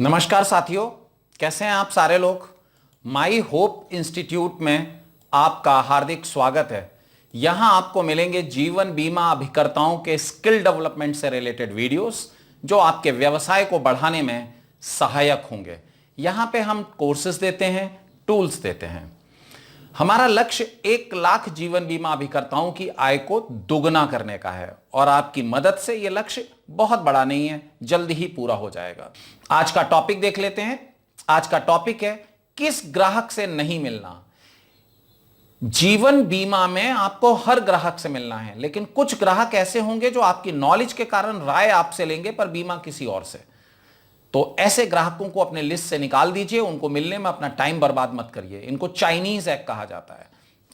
नमस्कार साथियों, कैसे हैं आप सारे लोग। माई होप इंस्टीट्यूट में आपका हार्दिक स्वागत है। यहां आपको मिलेंगे जीवन बीमा अभिकर्ताओं के स्किल डेवलपमेंट से रिलेटेड वीडियोस जो आपके व्यवसाय को बढ़ाने में सहायक होंगे। यहां पे हम कोर्सेज देते हैं, टूल्स देते हैं। हमारा लक्ष्य 1 लाख जीवन बीमा अभिकर्ताओं की आय को दुगना करने का है और आपकी मदद से यह लक्ष्य बहुत बड़ा नहीं है, जल्दी ही पूरा हो जाएगा। आज का टॉपिक देख लेते हैं। आज का टॉपिक है किस ग्राहक से नहीं मिलना। जीवन बीमा में आपको हर ग्राहक से मिलना है, लेकिन कुछ ग्राहक ऐसे होंगे जो आपकी नॉलेज के कारण राय आपसे लेंगे पर बीमा किसी और से। तो ऐसे ग्राहकों को अपने लिस्ट से निकाल दीजिए, उनको मिलने में अपना टाइम बर्बाद मत करिए। इनको चाइनीज एक्ट कहा जाता है।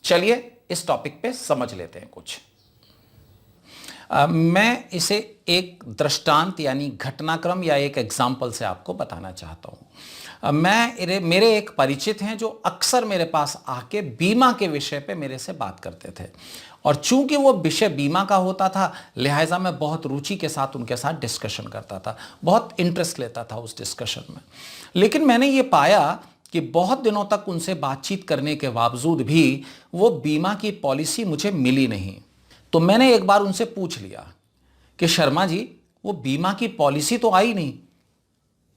चलिए इस टॉपिक पे समझ लेते हैं कुछ। मैं इसे एक दृष्टांत यानी घटनाक्रम या एक एग्जाम्पल से आपको बताना चाहता हूं। मेरे एक परिचित हैं जो अक्सर मेरे पास आके बीमा के विषय पे मेरे से बात करते थे, और चूंकि वो विषय बीमा का होता था लिहाजा मैं बहुत रुचि के साथ उनके साथ डिस्कशन करता था, बहुत इंटरेस्ट लेता था उस डिस्कशन में। लेकिन मैंने ये पाया कि बहुत दिनों तक उनसे बातचीत करने के बावजूद भी वो बीमा की पॉलिसी मुझे मिली नहीं। तो मैंने एक बार उनसे पूछ लिया कि शर्मा जी, वो बीमा की पॉलिसी तो आई नहीं,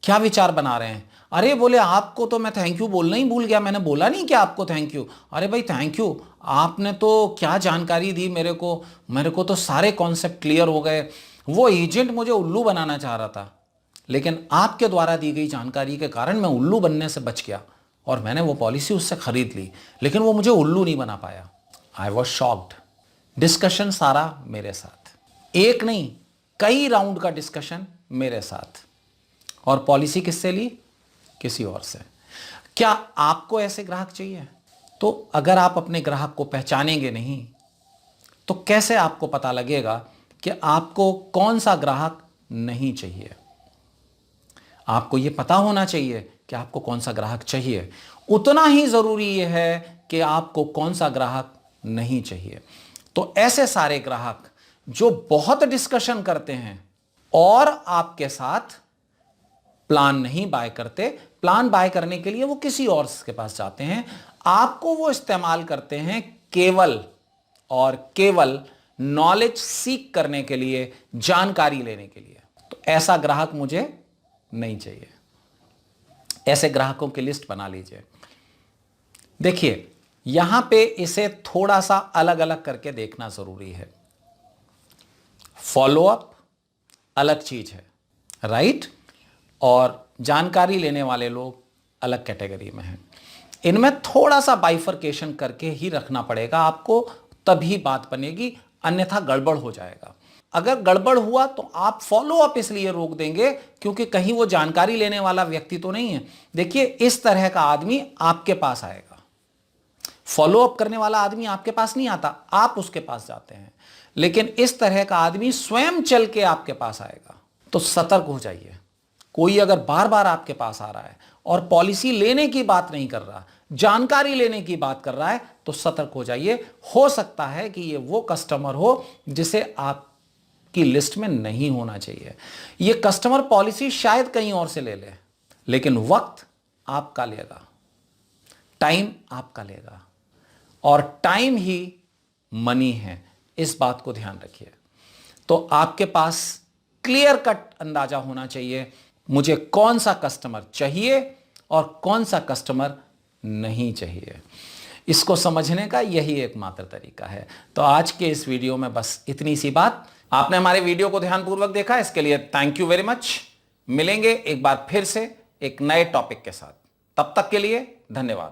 क्या विचार बना रहे हैं? अरे बोले, आपको तो मैं थैंक यू बोलना ही भूल गया, मैंने बोला नहीं कि आपको थैंक यू। अरे भाई थैंक यू, आपने तो क्या जानकारी दी मेरे को तो सारे कॉन्सेप्ट क्लियर हो गए। वो एजेंट मुझे उल्लू बनाना चाह रहा था, लेकिन आपके द्वारा दी गई जानकारी के कारण मैं उल्लू बनने से बच गया और मैंने वो पॉलिसी उससे खरीद ली, लेकिन वो मुझे उल्लू नहीं बना पाया। I was shocked. डिस्कशन सारा मेरे साथ, एक नहीं कई राउंड का डिस्कशन मेरे साथ, और पॉलिसी किससे ली? किसी और से। क्या आपको ऐसे ग्राहक चाहिए? तो अगर आप अपने ग्राहक को पहचानेंगे नहीं तो कैसे आपको पता लगेगा कि आपको कौन सा ग्राहक नहीं चाहिए? आपको यह पता होना चाहिए कि आपको कौन सा ग्राहक चाहिए। उतना ही जरूरी यह है कि आपको कौन सा ग्राहक नहीं चाहिए। तो ऐसे सारे ग्राहक जो बहुत डिस्कशन करते हैं और आपके साथ प्लान नहीं बाय करते, प्लान बाय करने के लिए वो किसी और के पास जाते हैं, आपको वो इस्तेमाल करते हैं केवल और केवल नॉलेज सीख करने के लिए, जानकारी लेने के लिए, तो ऐसा ग्राहक मुझे नहीं चाहिए। ऐसे ग्राहकों की लिस्ट बना लीजिए। देखिए यहां पे इसे थोड़ा सा अलग अलग करके देखना जरूरी है। फॉलोअप अलग चीज है, राइट? और जानकारी लेने वाले लोग अलग कैटेगरी में हैं। इनमें थोड़ा सा बाइफरकेशन करके ही रखना पड़ेगा आपको, तभी बात बनेगी, अन्यथा गड़बड़ हो जाएगा। अगर गड़बड़ हुआ तो आप फॉलोअप इसलिए रोक देंगे क्योंकि कहीं वो जानकारी लेने वाला व्यक्ति तो नहीं है। देखिए इस तरह का आदमी आपके पास आएगा, फॉलोअप करने वाला आदमी आपके पास नहीं आता, आप उसके पास जाते हैं। लेकिन इस तरह का आदमी स्वयं चल के आपके पास आएगा, तो सतर्क हो जाइए। कोई अगर बार बार आपके पास आ रहा है और पॉलिसी लेने की बात नहीं कर रहा, जानकारी लेने की बात कर रहा है, तो सतर्क हो जाइए। हो सकता है कि ये वो कस्टमर हो जिसे आपकी लिस्ट में नहीं होना चाहिए। ये कस्टमर पॉलिसी शायद कहीं और से ले ले, लेकिन वक्त आपका लेगा, टाइम आपका लेगा, और टाइम ही मनी है, इस बात को ध्यान रखिए। तो आपके पास क्लियर कट अंदाजा होना चाहिए मुझे कौन सा कस्टमर चाहिए और कौन सा कस्टमर नहीं चाहिए। इसको समझने का यही एकमात्र तरीका है। तो आज के इस वीडियो में बस इतनी सी बात। आपने हमारे वीडियो को ध्यानपूर्वक देखा, इसके लिए थैंक यू वेरी मच। मिलेंगे एक बार फिर से एक नए टॉपिक के साथ, तब तक के लिए धन्यवाद।